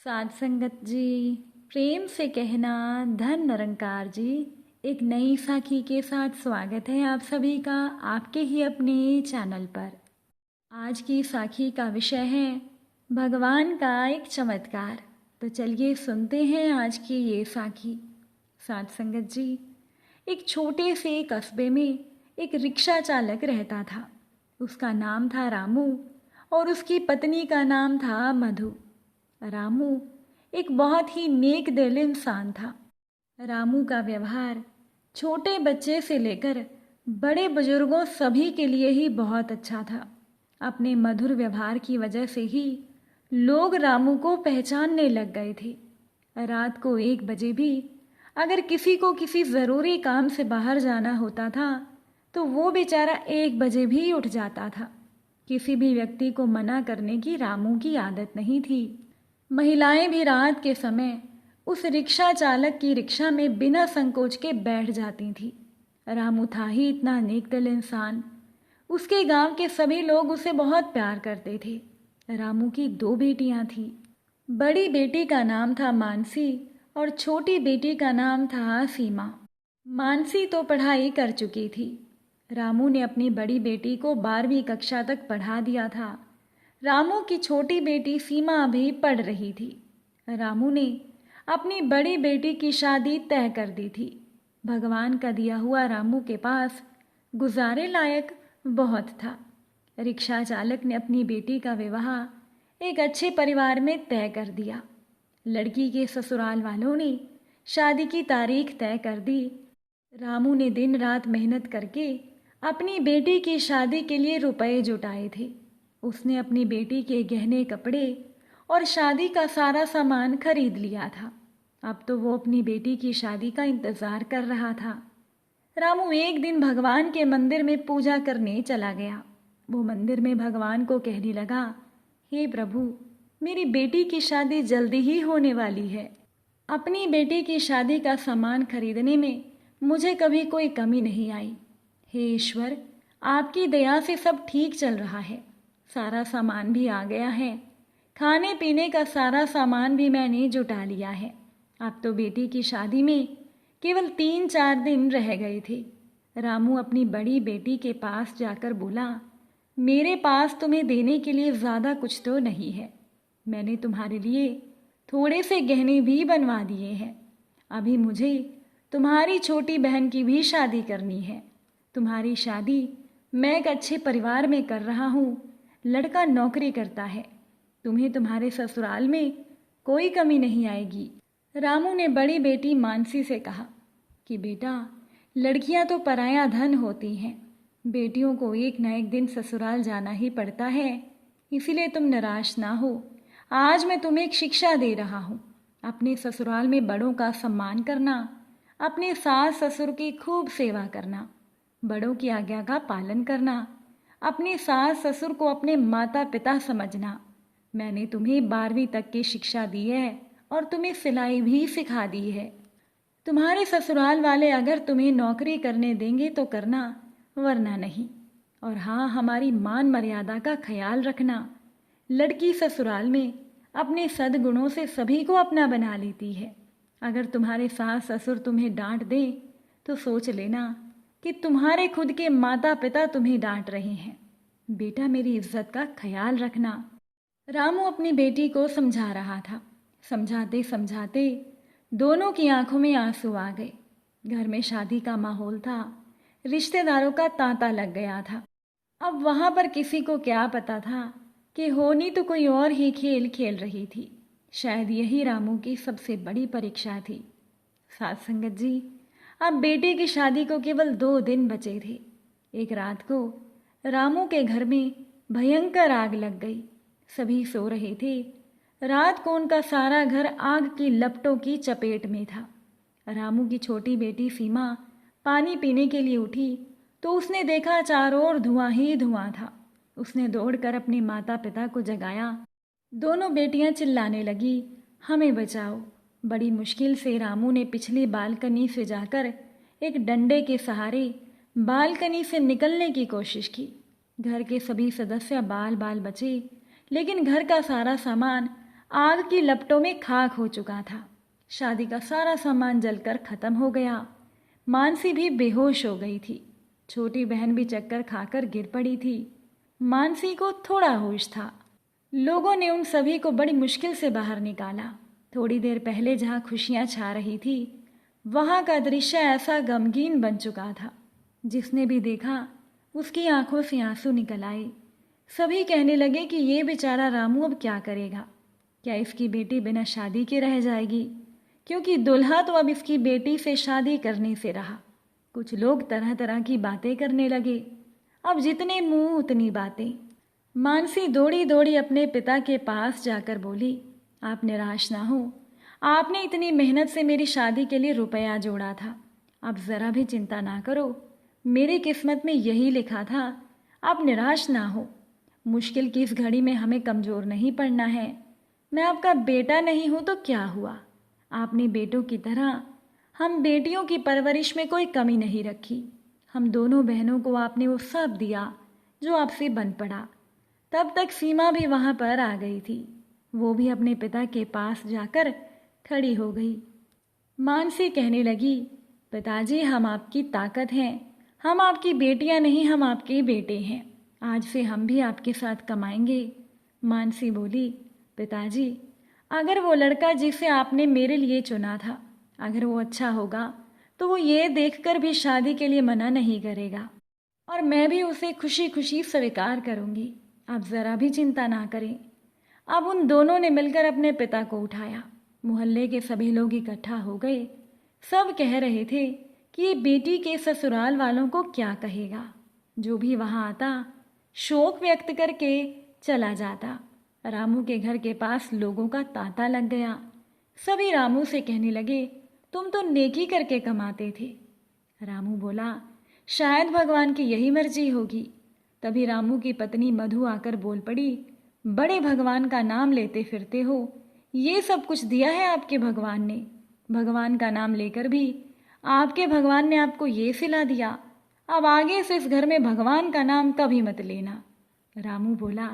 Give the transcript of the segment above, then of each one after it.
साध संगत जी, प्रेम से कहना धन निरंकार जी। एक नई साखी के साथ स्वागत है आप सभी का आपके ही अपने चैनल पर। आज की साखी का विषय है भगवान का एक चमत्कार। तो चलिए सुनते हैं आज की ये साखी। साध संगत जी, एक छोटे से कस्बे में एक रिक्शा चालक रहता था। उसका नाम था रामू और उसकी पत्नी का नाम था मधु। रामू एक बहुत ही नेक दिल इंसान था। रामू का व्यवहार छोटे बच्चे से लेकर बड़े बुजुर्गों सभी के लिए ही बहुत अच्छा था। अपने मधुर व्यवहार की वजह से ही लोग रामू को पहचानने लग गए थे। रात को 1 बजे भी अगर किसी को किसी ज़रूरी काम से बाहर जाना होता था तो वो बेचारा 1 बजे भी उठ जाता था। किसी भी व्यक्ति को मना करने की रामू की आदत नहीं थी। महिलाएं भी रात के समय उस रिक्शा चालक की रिक्शा में बिना संकोच के बैठ जाती थी। रामू था ही इतना नेकदिल इंसान। उसके गांव के सभी लोग उसे बहुत प्यार करते थे। रामू की 2 बेटियां थीं। बड़ी बेटी का नाम था मानसी और छोटी बेटी का नाम था सीमा। मानसी तो पढ़ाई कर चुकी थी। रामू ने अपनी बड़ी बेटी को 12वीं कक्षा तक पढ़ा दिया था। रामू की छोटी बेटी सीमा अभी पढ़ रही थी। रामू ने अपनी बड़ी बेटी की शादी तय कर दी थी। भगवान का दिया हुआ रामू के पास गुजारे लायक बहुत था। रिक्शा चालक ने अपनी बेटी का विवाह एक अच्छे परिवार में तय कर दिया। लड़की के ससुराल वालों ने शादी की तारीख तय कर दी। रामू ने दिन रात मेहनत करके अपनी बेटी की शादी के लिए रुपए जुटाए थे। उसने अपनी बेटी के गहने कपड़े और शादी का सारा सामान खरीद लिया था। अब तो वो अपनी बेटी की शादी का इंतज़ार कर रहा था। रामू एक दिन भगवान के मंदिर में पूजा करने चला गया। वो मंदिर में भगवान को कहने लगा, हे प्रभु, मेरी बेटी की शादी जल्दी ही होने वाली है। अपनी बेटी की शादी का सामान खरीदने में मुझे कभी कोई कमी नहीं आई। हे ईश्वर, आपकी दया से सब ठीक चल रहा है। सारा सामान भी आ गया है। खाने पीने का सारा सामान भी मैंने जुटा लिया है। अब तो बेटी की शादी में केवल 3-4 दिन रह गए थे। रामू अपनी बड़ी बेटी के पास जाकर बोला, मेरे पास तुम्हें देने के लिए ज़्यादा कुछ तो नहीं है। मैंने तुम्हारे लिए थोड़े से गहने भी बनवा दिए हैं। अभी मुझे तुम्हारी छोटी बहन की भी शादी करनी है। तुम्हारी शादी मैं एक अच्छे परिवार में कर रहा हूँ। लड़का नौकरी करता है। तुम्हें तुम्हारे ससुराल में कोई कमी नहीं आएगी। रामू ने बड़ी बेटी मानसी से कहा कि बेटा, लड़कियां तो पराया धन होती हैं। बेटियों को एक न एक दिन ससुराल जाना ही पड़ता है। इसीलिए तुम निराश ना हो। आज मैं तुम्हें एक शिक्षा दे रहा हूँ। अपने ससुराल में बड़ों का सम्मान करना, अपने सास ससुर की खूब सेवा करना, बड़ों की आज्ञा का पालन करना, अपने सास ससुर को अपने माता पिता समझना। मैंने तुम्हें 12वीं तक की शिक्षा दी है और तुम्हें सिलाई भी सिखा दी है। तुम्हारे ससुराल वाले अगर तुम्हें नौकरी करने देंगे तो करना, वरना नहीं। और हाँ, हमारी मान मर्यादा का ख्याल रखना। लड़की ससुराल में अपने सद्गुणों से सभी को अपना बना लेती है। अगर तुम्हारे सास ससुर तुम्हें डांट दें तो सोच लेना कि तुम्हारे खुद के माता पिता तुम्हें डांट रहे हैं। बेटा, मेरी इज्जत का ख्याल रखना। रामू अपनी बेटी को समझा रहा था। समझाते समझाते दोनों की आंखों में आंसू आ गए। घर में शादी का माहौल था। रिश्तेदारों का तांता लग गया था। अब वहां पर किसी को क्या पता था कि होनी तो कोई और ही खेल खेल रही थी। शायद यही रामू की सबसे बड़ी परीक्षा थी। साथ संगत जी, अब बेटे की शादी को केवल 2 दिन बचे थे। एक रात को रामू के घर में भयंकर आग लग गई। सभी सो रहे थे। रात को उनका सारा घर आग की लपटों की चपेट में था। रामू की छोटी बेटी सीमा पानी पीने के लिए उठी तो उसने देखा चारों ओर धुआं ही धुआं था। उसने दौड़कर अपने माता पिता को जगाया। दोनों बेटियां चिल्लाने लगी, हमें बचाओ। बड़ी मुश्किल से रामू ने पिछली बालकनी से जाकर एक डंडे के सहारे बालकनी से निकलने की कोशिश की। घर के सभी सदस्य बाल बाल बचे, लेकिन घर का सारा सामान आग की लपटों में खाक हो चुका था। शादी का सारा सामान जलकर खत्म हो गया। मानसी भी बेहोश हो गई थी। छोटी बहन भी चक्कर खाकर गिर पड़ी थी। मानसी को थोड़ा होश था। लोगों ने उन सभी को बड़ी मुश्किल से बाहर निकाला। थोड़ी देर पहले जहाँ खुशियाँ छा रही थी, वहाँ का दृश्य ऐसा गमगीन बन चुका था, जिसने भी देखा उसकी आंखों से आंसू निकल आए। सभी कहने लगे कि ये बेचारा रामू अब क्या करेगा। क्या इसकी बेटी बिना शादी के रह जाएगी? क्योंकि दुल्हा तो अब इसकी बेटी से शादी करने से रहा। कुछ लोग तरह तरह की बातें करने लगे। अब जितने मुंह उतनी बातें। मानसी दौड़ी दौड़ी अपने पिता के पास जाकर बोली, आप निराश ना हो। आपने इतनी मेहनत से मेरी शादी के लिए रुपया जोड़ा था। आप ज़रा भी चिंता ना करो। मेरी किस्मत में यही लिखा था। आप निराश ना हो। मुश्किल की इस घड़ी में हमें कमज़ोर नहीं पड़ना है। मैं आपका बेटा नहीं हूँ तो क्या हुआ? आपने बेटों की तरह हम बेटियों की परवरिश में कोई कमी नहीं रखी। हम दोनों बहनों को आपने वो सब दिया जो आपसे बन पड़ा। तब तक सीमा भी वहाँ पर आ गई थी। वो भी अपने पिता के पास जाकर खड़ी हो गई। मानसी कहने लगी, पिताजी हम आपकी ताकत हैं। हम आपकी बेटियां नहीं, हम आपके बेटे हैं। आज से हम भी आपके साथ कमाएंगे। मानसी बोली, पिताजी अगर वो लड़का जिसे आपने मेरे लिए चुना था, अगर वो अच्छा होगा तो वो ये देखकर भी शादी के लिए मना नहीं करेगा और मैं भी उसे खुशी खुशी स्वीकार करूंगी। आप ज़रा भी चिंता ना करें। अब उन दोनों ने मिलकर अपने पिता को उठाया। मोहल्ले के सभी लोग इकट्ठा हो गए। सब कह रहे थे कि ये बेटी के ससुराल वालों को क्या कहेगा। जो भी वहाँ आता शोक व्यक्त करके चला जाता। रामू के घर के पास लोगों का तांता लग गया। सभी रामू से कहने लगे, तुम तो नेकी करके कमाते थे। रामू बोला, शायद भगवान की यही मर्जी होगी। तभी रामू की पत्नी मधु आकर बोल पड़ी, बड़े भगवान का नाम लेते फिरते हो। ये सब कुछ दिया है आपके भगवान ने। भगवान का नाम लेकर भी आपके भगवान ने आपको ये सिला दिया। अब आगे से इस घर में भगवान का नाम कभी मत लेना। रामू बोला,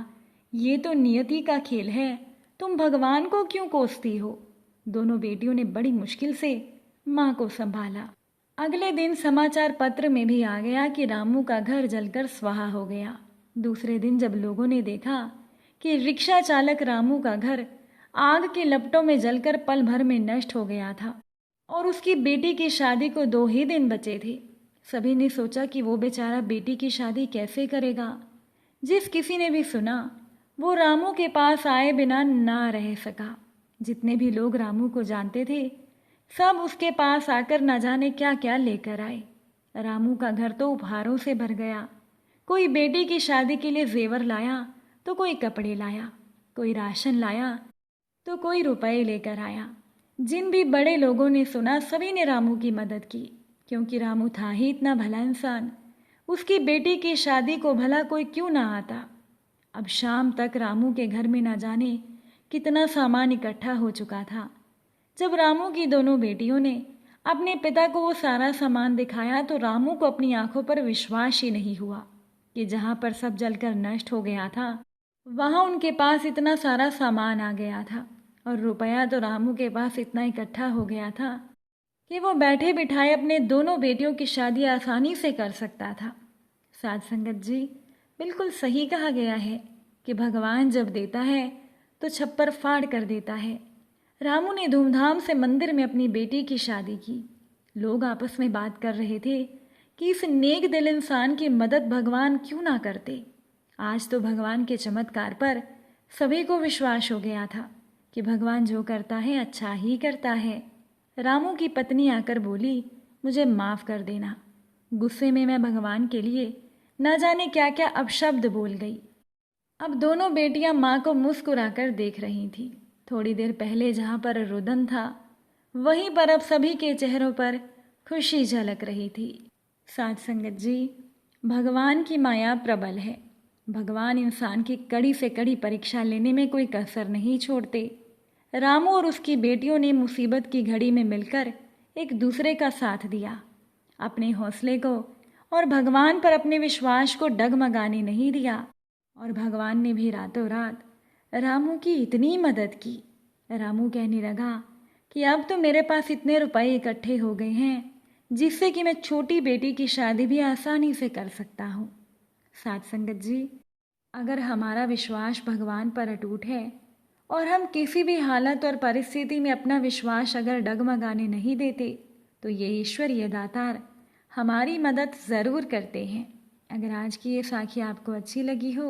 ये तो नियति का खेल है। तुम भगवान को क्यों कोसती हो? दोनों बेटियों ने बड़ी मुश्किल से माँ को संभाला। अगले दिन समाचार पत्र में भी आ गया कि रामू का घर जलकर स्वाहा हो गया। दूसरे दिन जब लोगों ने देखा कि रिक्शा चालक रामू का घर आग की लपटों में जलकर पल भर में नष्ट हो गया था और उसकी बेटी की शादी को 2 ही दिन बचे थे, सभी ने सोचा कि वो बेचारा बेटी की शादी कैसे करेगा। जिस किसी ने भी सुना वो रामू के पास आए बिना ना रह सका। जितने भी लोग रामू को जानते थे सब उसके पास आकर न जाने क्या क्या लेकर आए। रामू का घर तो उपहारों से भर गया। कोई बेटी की शादी के लिए जेवर लाया तो कोई कपड़े लाया, कोई राशन लाया तो कोई रुपए लेकर आया। जिन भी बड़े लोगों ने सुना सभी ने रामू की मदद की, क्योंकि रामू था ही इतना भला इंसान। उसकी बेटी की शादी को भला कोई क्यों ना आता। अब शाम तक रामू के घर में न जाने कितना सामान इकट्ठा हो चुका था। जब रामू की दोनों बेटियों ने अपने पिता को वो सारा सामान दिखाया तो रामू को अपनी आंखों पर विश्वास ही नहीं हुआ कि जहाँ पर सब जलकर नष्ट हो गया था वहाँ उनके पास इतना सारा सामान आ गया था और रुपया तो रामू के पास इतना इकट्ठा हो गया था कि वो बैठे बिठाए अपने दोनों बेटियों की शादी आसानी से कर सकता था। साध संगत जी, बिल्कुल सही कहा गया है कि भगवान जब देता है तो छप्पर फाड़ कर देता है। रामू ने धूमधाम से मंदिर में अपनी बेटी की शादी की। लोग आपस में बात कर रहे थे कि इस नेक दिल इंसान की मदद भगवान क्यों ना करते। आज तो भगवान के चमत्कार पर सभी को विश्वास हो गया था कि भगवान जो करता है अच्छा ही करता है। रामू की पत्नी आकर बोली, मुझे माफ़ कर देना। गुस्से में मैं भगवान के लिए न जाने क्या क्या अपशब्द बोल गई। अब दोनों बेटियां माँ को मुस्कुराकर देख रही थीं। थोड़ी देर पहले जहाँ पर रुदन था वहीं पर अब सभी के चेहरों पर खुशी झलक रही थी। साध संगत जी, भगवान की माया प्रबल है। भगवान इंसान की कड़ी से कड़ी परीक्षा लेने में कोई कसर नहीं छोड़ते। रामू और उसकी बेटियों ने मुसीबत की घड़ी में मिलकर एक दूसरे का साथ दिया। अपने हौसले को और भगवान पर अपने विश्वास को डगमगाने नहीं दिया और भगवान ने भी रातों रात रामू की इतनी मदद की रामू कहने लगा कि अब तो मेरे पास इतने रुपए इकट्ठे हो गए हैं जिससे कि मैं छोटी बेटी की शादी भी आसानी से कर सकता हूँ। साथ संगत जी, अगर हमारा विश्वास भगवान पर अटूट है और हम किसी भी हालत और परिस्थिति में अपना विश्वास अगर डगमगाने नहीं देते तो ये ईश्वरीय दातार हमारी मदद ज़रूर करते हैं। अगर आज की ये साखी आपको अच्छी लगी हो,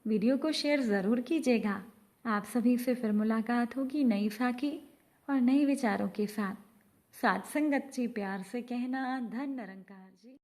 वीडियो को शेयर ज़रूर कीजिएगा। आप सभी से फिर मुलाकात होगी नई साखी और नए विचारों के साथ। साथ संगत जी प्यार से कहना, धन निरंकार जी।